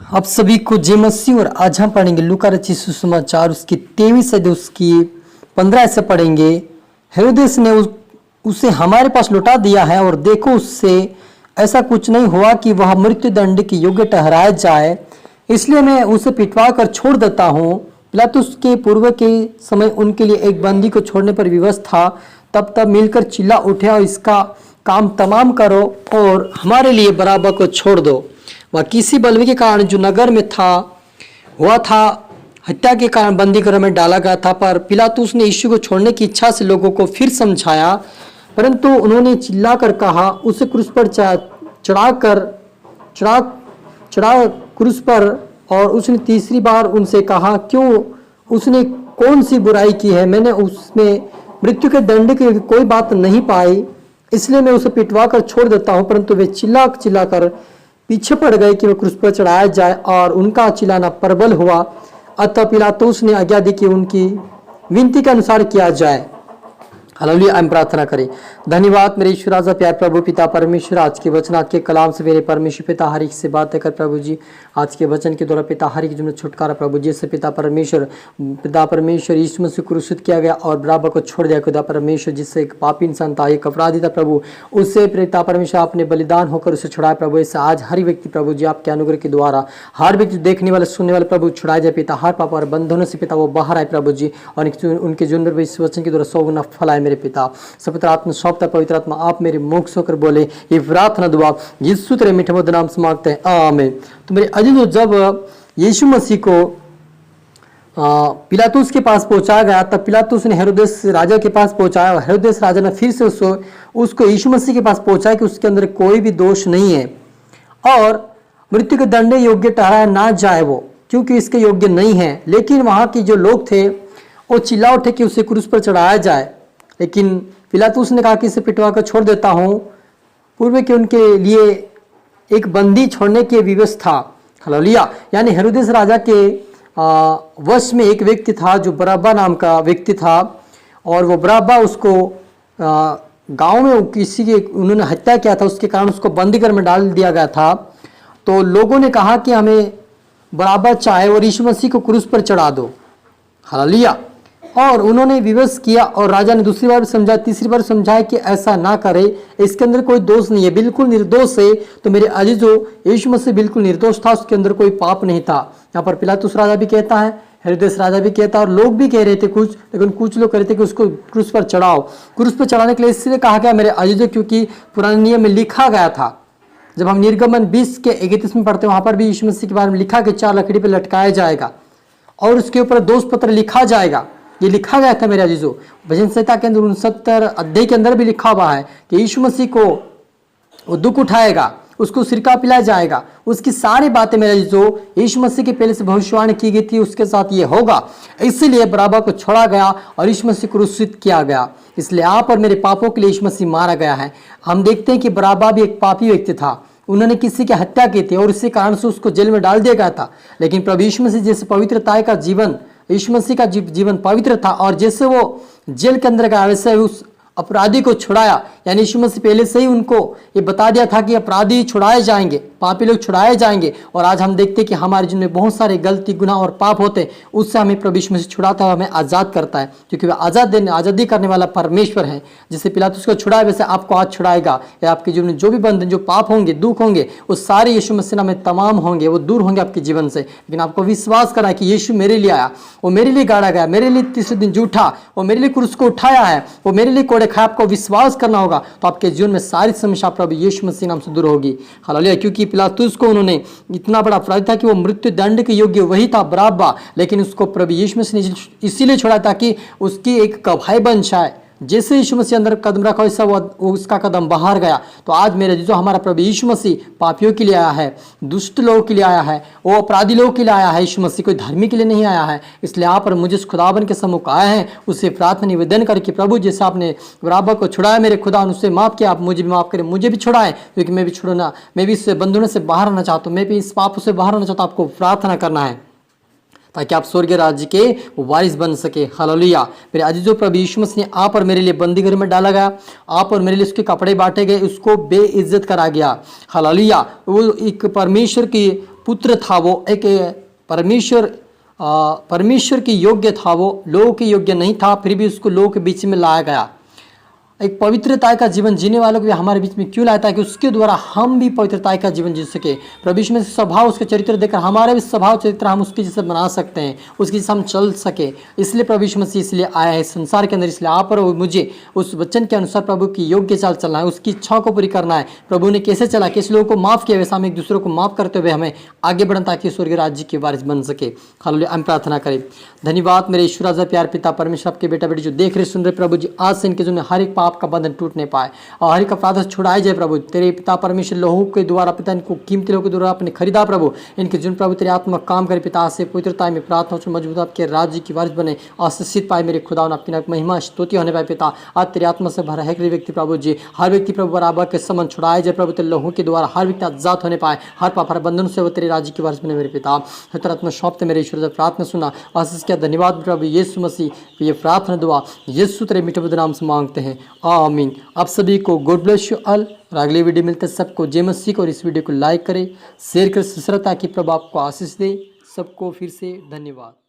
आप सभी को जय मसीह। और आज हम पढ़ेंगे लूका रचित सुसमाचार उसकी 23 अध्याय उसकी 15 से पढ़ेंगे। हेरोदेस ने उसे हमारे पास लौटा दिया है और देखो उससे ऐसा कुछ नहीं हुआ कि वह मृत्यु दंड के योग्य ठहराया जाए, इसलिए मैं उसे पिटवा कर छोड़ देता हूँ। पिलातुस के पूर्व के समय उनके लिए एक बंदी को छोड़ने पर विवश था। तब मिलकर चिल्ला उठे और इसका काम तमाम करो और हमारे लिए बराबर को छोड़ दो। वह किसी बलवे के कारण जो नगर में हुआ था हत्या के कारण बंदी गृह में डाला गया था। पर पिलातुस ने यीशु को छोड़ने की इच्छा से लोगों को फिर समझाया, परंतु उन्होंने चिल्लाकर कहा, उसे क्रूस पर चढ़ा क्रूस पर। और उसने तीसरी बार उनसे कहा, क्यों उसने कौन सी बुराई की है? मैंने उसमें मृत्यु के दंड की कोई बात नहीं पाई, इसलिए मैं उसे पिटवा कर छोड़ देता हूँ। परंतु वे चिल्ला कर पीछे पड़ गए कि वह क्रूस पर चढ़ाया जाए, और उनका चिल्लाना प्रबल हुआ। अतः पिलातुस ने आज्ञा दी कि उनकी विनती के अनुसार किया जाए। हालेलुया। हम प्रार्थना करें। धन्यवाद मेरे ईश्वर राजा प्यार प्रभु पिता परमेश्वर, आज के वचन आज के कलाम से मेरे परमेश्वर पिता हर एक से बातें कर प्रभु जी। आज के वचन के द्वारा पिता हर एक जीवन छुटकारा प्रभु जी से पिता परमेश्वर यीशु मसीह क्रूसित किया गया और बराबर को छोड़ दिया खुदा परमेश्वर, जिससे एक पापी इंसान था, एक अपराधी था प्रभु, उससे पिता परमेश्वर आपने बलिदान होकर उसे छुड़ाया प्रभु। इससे आज हर व्यक्ति प्रभु जी आपके अनुग्रह के द्वारा हर व्यक्ति देखने वाले सुनने वाले प्रभु छुड़ाया जाए पिता। हर पाप और बंधनों से पिता वो बाहर आए प्रभु जी, और उनके जीवन पर इस वचन के द्वारा 100 गुना फल आए मेरे पिता। पवित्र आत्मा सौंपता पवित्र आत्मा आप मेरे मुख से होकर बोले, ये प्रार्थना दुआ यीशु तेरे मीठे मधुर नाम से मांगते हैं, आमीन। तो मेरे अजीजों, जब यीशु मसीह को पिलातुस के पास पहुंचाया गया, तब पिलातुस ने हेरोदेस राजा के पास पहुंचाया। हेरोदेस राजा ने फिर से उसको यीशु मसीह के पास पहुंचाया कि उसके अंदर कोई भी दोष नहीं है और मृत्यु के दंड योग्य ठहराया ना जाए वो, क्योंकि इसके योग्य नहीं है। लेकिन वहां के जो लोग थे वो चिल्ला उठे कि उसे क्रूस पर चढ़ाया जाए। लेकिन पिलातुस ने कहा कि इसे पिटवा कर छोड़ देता हूं। पूर्व के उनके लिए एक बंदी छोड़ने की व्यवस्था। हालेलुया। यानी हेरोदेस राजा के वश में एक व्यक्ति था जो बरअब्बा नाम का व्यक्ति था, और वो बरअब्बा उसको गांव में किसी के उन्होंने हत्या किया था, उसके कारण उसको बंदीगृह में डाल दिया गया था। तो लोगों ने कहा कि हमें बरअब्बा चाहे और यीशु मसीह को क्रूस पर चढ़ा दो। हालेलुया। और उन्होंने विवश किया, और राजा ने दूसरी बार समझाया, तीसरी बार समझाया कि ऐसा ना करे, इसके अंदर कोई दोष नहीं है, बिल्कुल निर्दोष है। तो मेरे अजीजों, यीशु मसीह बिल्कुल निर्दोष था, उसके अंदर कोई पाप नहीं था। यहाँ पर पिलातुस राजा भी कहता है, हेरोदेस राजा भी कहता है, और लोग भी कह रहे थे कुछ, लेकिन कुछ लोग कह रहे थे कि उसको क्रूस पर चढ़ाओ। क्रूस पर चढ़ाने के लिए इसलिए कहा गया मेरे अजीजों, क्योंकि पुराने नियम में लिखा गया था। जब हम निर्गमन 20 के 31 में पढ़ते हैं, वहां पर भी यीशु मसीह के बारे में लिखा कि 4 लकड़ी पर लटकाया जाएगा और उसके ऊपर दोष पत्र लिखा जाएगा। ये लिखा गया था मेरे अजीजों। भजन संहिता के अंदर 69 अध्याय के अंदर भी लिखा हुआ है कि यीशु मसीह को वो दुख उठाएगा, उसको सिरका पिलाया जाएगा। उसकी सारी बातें मेरे अजीजों यीशु मसीह के पहले से भविष्यवाणी की गई थी, उसके साथ ये होगा। इसीलिए बरअब्बा को छोड़ा गया और यीशु मसीह को क्रूसित किया गया। इसलिए आप और मेरे पापों के लिए यीशु मसीह मारा गया है। हम देखते हैं कि बरअब्बा भी एक पापी व्यक्ति था, उन्होंने किसी की हत्या की थी और इसी कारण से उसको जेल में डाल दिया गया था। लेकिन प्रभु यीशु मसीह जैसे पवित्रता का जीवन, यीशु मसीह का जीवन पवित्र था, और जैसे वो जेल के अंदर गया वैसे उस अपराधी को छुड़ाया। यानी यीशु मसीह पहले से ही उनको ये बता दिया था कि अपराधी छुड़ाए जाएंगे, पापी लोग छुड़ाए जाएंगे। और आज हम देखते हैं कि हमारे जीवन में बहुत सारे गलती गुनाह और पाप होते हैं, उससे हमें प्रभु यीशु मसीह छुड़ाता है, हमें आज़ाद करता है, क्योंकि वह आज़ादी करने वाला परमेश्वर है। जैसे पिलातुस को छुड़ाए वैसे आपको आज छुड़ाएगा। या आपके जीवन में जो भी बंधन, जो पाप होंगे, दुख होंगे, वो सारे यीशु मसीह नाम में तमाम होंगे, वो दूर होंगे आपके जीवन से। लेकिन आपको विश्वास करना है कि यीशु मेरे लिए आया, वो मेरे लिए गाड़ा गया, मेरे लिए तीसरे दिन जूठा, वो मेरे लिए क्रूस को उठाया है, वो मेरे लिए कोड़े खाया। आपको विश्वास करना होगा तो आपके जीवन में सारी समस्या प्रभु यीशु मसीह नाम से दूर होगी। हालेलुया। क्योंकि पिलातुस को उन्होंने इतना बड़ा अपराधी था कि वो मृत्यु दंड के योग्य वही था, बरअब्बा, लेकिन उसको प्रभु यीशु मसीह ने इसीलिए छोड़ा ताकि उसकी एक गवाही बन जाए। जैसे यीशु मसीह अंदर कदम रखा वैसा वो उसका कदम बाहर गया। तो आज मेरे जो हमारा प्रभु यीशु मसीह पापियों के लिए आया है, दुष्ट लोगों के लिए आया है, वो अपराधी लोगों के लिए आया है। यीशु मसीह कोई धर्मी के लिए नहीं आया है। इसलिए आप और मुझे खुदावन के सम्मुख आए हैं, उससे प्रार्थना निवेदन करके, प्रभु जैसे आपने बरअब्बा को छुड़ाया मेरे खुदा, उससे माफ किया, आप मुझे भी माफ करें, मुझे भी छुड़ाएं, क्योंकि मैं भी छुड़ना, मैं भी इस बंधनों से बाहर आना चाहता हूँ, मैं भी इस पापों से बाहर आना चाहता हूँ। आपको प्रार्थना करना है ताकि आप स्वर्गीय राज्य के वारिस बन सके। हालेलुया। मेरे अजीजों, प्रभु यीशु मसीह ने आप और मेरे लिए बंदीगृह में डाला गया, आप और मेरे लिए उसके कपड़े बांटे गए, उसको बेइज्जत करा गया। हालेलुया। वो एक परमेश्वर की पुत्र था वो एक परमेश्वर के योग्य था, वो लोगों के योग्य नहीं था, फिर भी उसको लोगों के बीच में लाया गया। एक पवित्रता का जीवन जीने वालों को भी हमारे बीच में क्यों लाता है कि उसके द्वारा हम भी पवित्रता का जीवन जी सके। प्रभु यीशु मसीह स्वभाव, उसके चरित्र देखकर हमारे भी स्वभाव चरित्र हम उसके जैसे बना सकते हैं, उसके जैसे हम चल सके। इसलिए प्रभु यीशु मसीह इसलिए आया है संसार के अंदर, इसलिए आप और मुझे उस वचन के अनुसार प्रभु की योग्य चाल चलना है, उसकी इच्छाओं को पूरी करना है। प्रभु ने कैसे चला, कैसे लोगों को माफ़ किया, वैसा हम एक दूसरे को माफ़ करते हुए हमें आगे बढ़ना ताकि स्वर्गीय राज्य के वारिस बन सके। हालेलुया। हम प्रार्थना करें। धन्यवाद मेरे ईश्वर राजा प्यार पिता परमेश्वर, आपके बेटा बेटी जो देख रहे सुन रहे प्रभु जी, आज से इनके जो हर एक पाप का बंधन टूटने पाए और हर एक अपराध से छुड़ाए जाए। प्रभु तेरे पिता परमेश्वर लोगों के द्वारा पिता इनको कीमती लोगों के द्वारा अपने खरीदा प्रभु, इनके जीवन प्रभु तेरे आत्मा काम करे पिता, से पवित्रता में प्रार्थना हो मजबूत आपके राज्य की वारिस बने, आशीषित पाए मेरे खुदा, आपकी नाम महिमा स्तुति होने पाए पिता। आज तेरे आत्मा से भरा है व्यक्ति प्रभु जी, हर व्यक्ति प्रभु बराबर के संबंध छुड़ाए जाए प्रभु तेरे लोगों के द्वारा, हर व्यक्ति आजाद होने पाए, हर पाप हर बंधन से वो तेरे राज्य की वारिस बने मेरे पिता। आत्मा सौंपते मेरे ईश्वर प्रार्थना सुना, आशीष किया, धन्यवाद प्रभु यीशु मसीह। ये प्रार्थना दुआ यीशु तेरे मीठे मधुर नाम से मांगते हैं, आमीन। आप सभी को गॉड ब्लेस यू ऑल। और अगले वीडियो मिलते हैं सबको जय मसीह को, और इस वीडियो को लाइक करें, शेयर करें ताकि प्रभु आपको आशीष दे। सबको फिर से धन्यवाद।